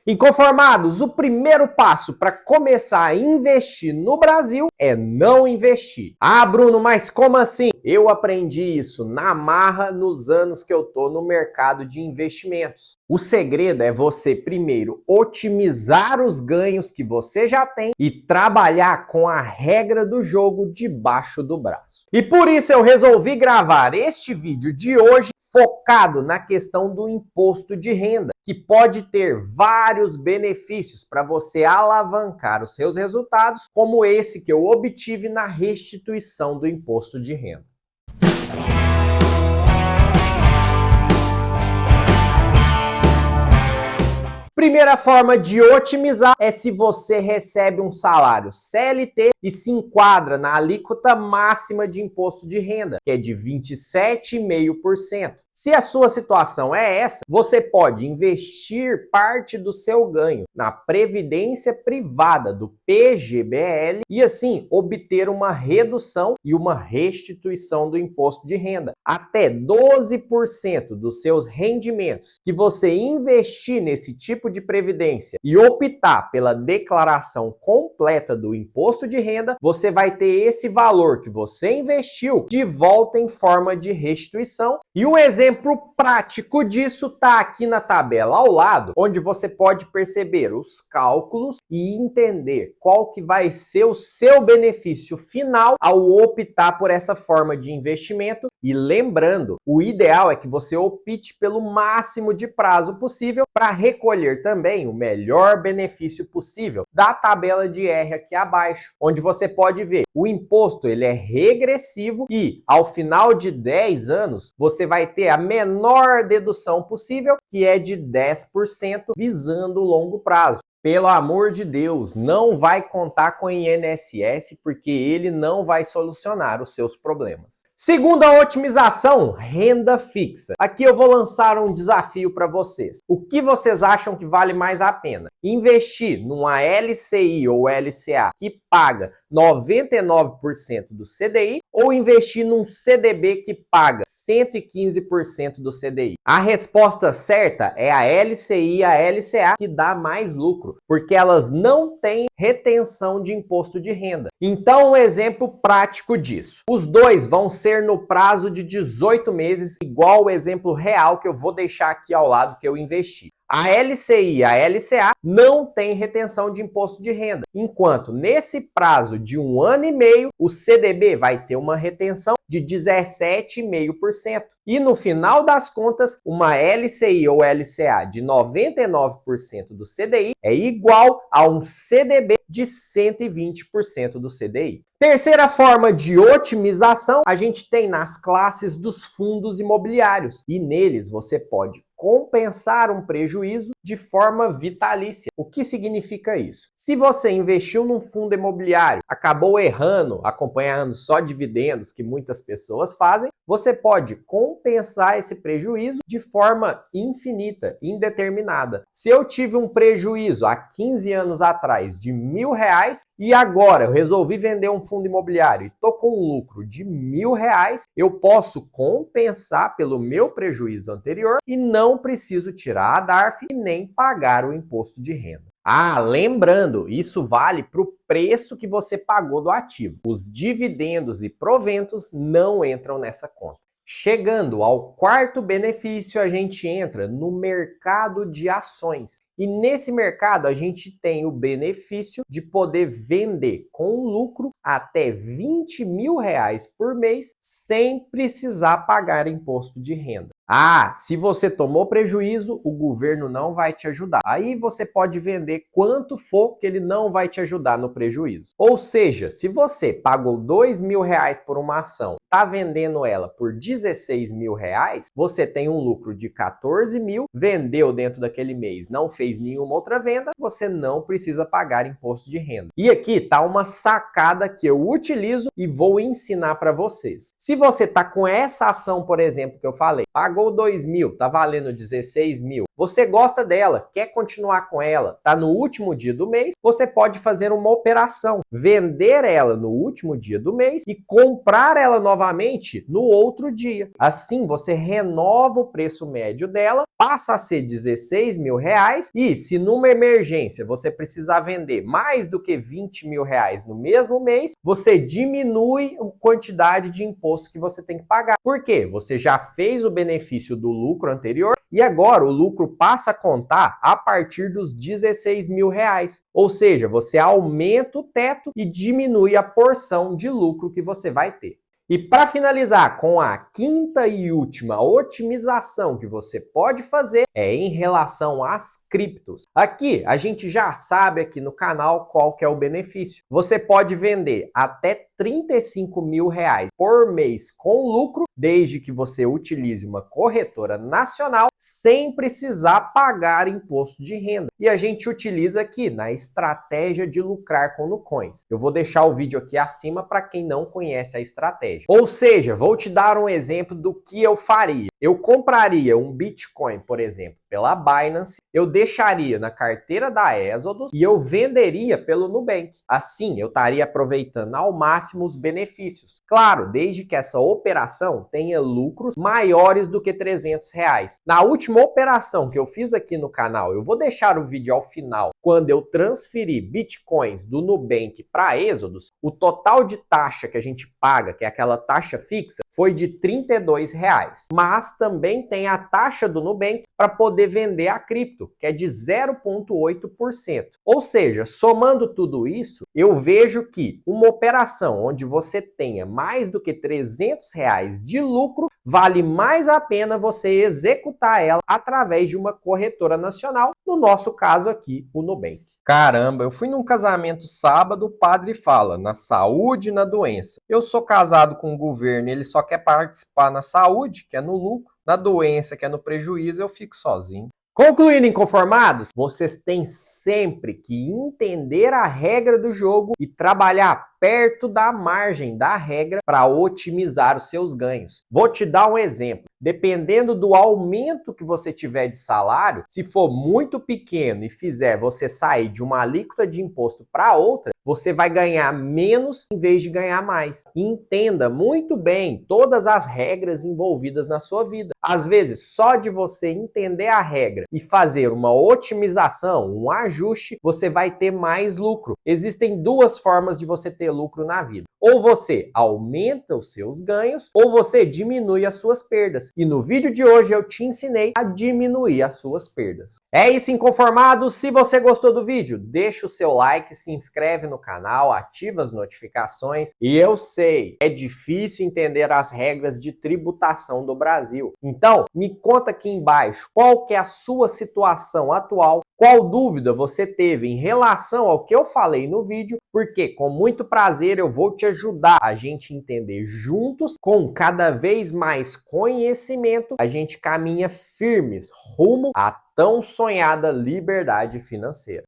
Inconformados, o primeiro passo para começar a investir no Brasil é não investir. Ah, Bruno, mas como assim? Eu aprendi isso na marra nos anos que eu tô no mercado de investimentos. O segredo é você primeiro otimizar os ganhos que você já tem e trabalhar com a regra do jogo debaixo do braço. E por isso eu resolvi gravar este vídeo de hoje focado na questão do imposto de renda, que pode ter vários benefícios para você alavancar os seus resultados, como esse que eu obtive na restituição do imposto de renda. Primeira forma de otimizar é se você recebe um salário CLT e se enquadra na alíquota máxima de imposto de renda, que é de 27,5%. Se a sua situação é essa, você pode investir parte do seu ganho na previdência privada do PGBL e assim obter uma redução e uma restituição do imposto de renda. Até 12% dos seus rendimentos que você investir nesse tipo de previdência e optar pela declaração completa do imposto de renda, você vai ter esse valor que você investiu de volta em forma de restituição. E um exemplo prático disso está aqui na tabela ao lado, onde você pode perceber os cálculos e entender qual que vai ser o seu benefício final ao optar por essa forma de investimento. E lembrando, o ideal é que você opte pelo máximo de prazo possível para recolher também o melhor benefício possível da tabela de R aqui abaixo, onde você pode ver o imposto ele é regressivo e ao final de 10 anos você vai ter a menor dedução possível, que é de 10% visando o longo prazo. Pelo amor de Deus, não vai contar com o INSS porque ele não vai solucionar os seus problemas. Segunda otimização, renda fixa. Aqui eu vou lançar um desafio para vocês. O que vocês acham que vale mais a pena? Investir numa LCI ou LCA que paga 99% do CDI ou investir num CDB que paga 115% do CDI? A resposta certa é a LCI e a LCA, que dá mais lucro, porque elas não têm retenção de imposto de renda. Então, um exemplo prático disso. Os dois vão ser no prazo de 18 meses, igual o exemplo real que eu vou deixar aqui ao lado que eu investi. A LCI e a LCA não tem retenção de imposto de renda, enquanto nesse prazo de 1 ano e meio, o CDB vai ter uma retenção de 17,5%. E no final das contas, uma LCI ou LCA de 99% do CDI é igual a um CDB de 120% do CDI. Terceira forma de otimização, a gente tem nas classes dos fundos imobiliários. E neles você pode compensar um prejuízo de forma vitalícia. O que significa isso? Se você investiu num fundo imobiliário, acabou errando, acompanhando só dividendos que muitas pessoas fazem, você pode compensar esse prejuízo de forma infinita, indeterminada. Se eu tive um prejuízo há 15 anos atrás de R$1.000 e agora eu resolvi vender um fundo imobiliário e estou com um lucro de R$1.000, eu posso compensar pelo meu prejuízo anterior e não preciso tirar a DARF e nem pagar o imposto de renda. Ah, lembrando, isso vale para o preço que você pagou do ativo. Os dividendos e proventos não entram nessa conta. Chegando ao quarto benefício, a gente entra no mercado de ações. E nesse mercado a gente tem o benefício de poder vender com lucro até R$20.000 por mês sem precisar pagar imposto de renda. Ah, se você tomou prejuízo, o governo não vai te ajudar. Aí você pode vender quanto for que ele não vai te ajudar no prejuízo. Ou seja, se você pagou R$2.000 por uma ação, está vendendo ela por R$16.000, você tem um lucro de 14.000, vendeu dentro daquele mês, não fez nenhuma outra venda, você não precisa pagar imposto de renda. E aqui está uma sacada que eu utilizo e vou ensinar para vocês. Se você está com essa ação, por exemplo, que eu falei, pagou 2.000, tá valendo 16.000. Você gosta dela, quer continuar com ela, tá no último dia do mês, você pode fazer uma operação, vender ela no último dia do mês e comprar ela novamente no outro dia. Assim, você renova o preço médio dela, passa a ser R$16.000 E se numa emergência você precisar vender mais do que 20 mil reais no mesmo mês, você diminui a quantidade de imposto que você tem que pagar. Por quê? Você já fez o benefício do lucro anterior e agora o lucro passa a contar a partir dos 16 mil reais. Ou seja, você aumenta o teto e diminui a porção de lucro que você vai ter. E para finalizar com a quinta e última otimização que você pode fazer é em relação às criptos. Aqui a gente já sabe aqui no canal qual que é o benefício. Você pode vender até 35 mil reais por mês com lucro, desde que você utilize uma corretora nacional sem precisar pagar imposto de renda. E a gente utiliza aqui na estratégia de lucrar com Nucoins. Eu vou deixar o vídeo aqui acima para quem não conhece a estratégia. Ou seja, vou te dar um exemplo do que eu faria. Eu compraria um Bitcoin, por exemplo, pela Binance, eu deixaria na carteira da Exodus e eu venderia pelo Nubank. Assim, eu estaria aproveitando ao máximo os benefícios. Claro, desde que essa operação tenha lucros maiores do que 300 reais. Na última operação que eu fiz aqui no canal, eu vou deixar o vídeo ao final, quando eu transferi Bitcoins do Nubank para Exodus, o total de taxa que a gente paga, que é aquela taxa fixa, foi de 32 reais. Mas também tem a taxa do Nubank para poder vender a cripto, que é de 0,8%. Ou seja, somando tudo isso, eu vejo que uma operação onde você tenha mais do que 300 reais de lucro, vale mais a pena você executar ela através de uma corretora nacional, no nosso caso aqui, o Nubank. Caramba, eu fui num casamento sábado, o padre fala, na saúde e na doença. Eu sou casado com o governo, ele só quer participar na saúde, que é no lucro, na doença, que é no prejuízo, eu fico sozinho. Concluindo, inconformados, vocês têm sempre que entender a regra do jogo e trabalhar perto da margem da regra para otimizar os seus ganhos. Vou te dar um exemplo. Dependendo do aumento que você tiver de salário, se for muito pequeno e fizer você sair de uma alíquota de imposto para outra, você vai ganhar menos em vez de ganhar mais. Entenda muito bem todas as regras envolvidas na sua vida. Às vezes, só de você entender a regra e fazer uma otimização, um ajuste, você vai ter mais lucro. Existem duas formas de você ter lucro na vida. Ou você aumenta os seus ganhos, ou você diminui as suas perdas. E no vídeo de hoje eu te ensinei a diminuir as suas perdas. É isso, inconformados. Se você gostou do vídeo, deixa o seu like, se inscreve no canal, ativa as notificações. E eu sei, é difícil entender as regras de tributação do Brasil. Então, me conta aqui embaixo qual que é a sua situação atual, qual dúvida você teve em relação ao que eu falei no vídeo, porque com muito prazer eu vou te ajudar a gente entender juntos, com cada vez mais conhecimento, a gente caminha firmes rumo à tão sonhada liberdade financeira.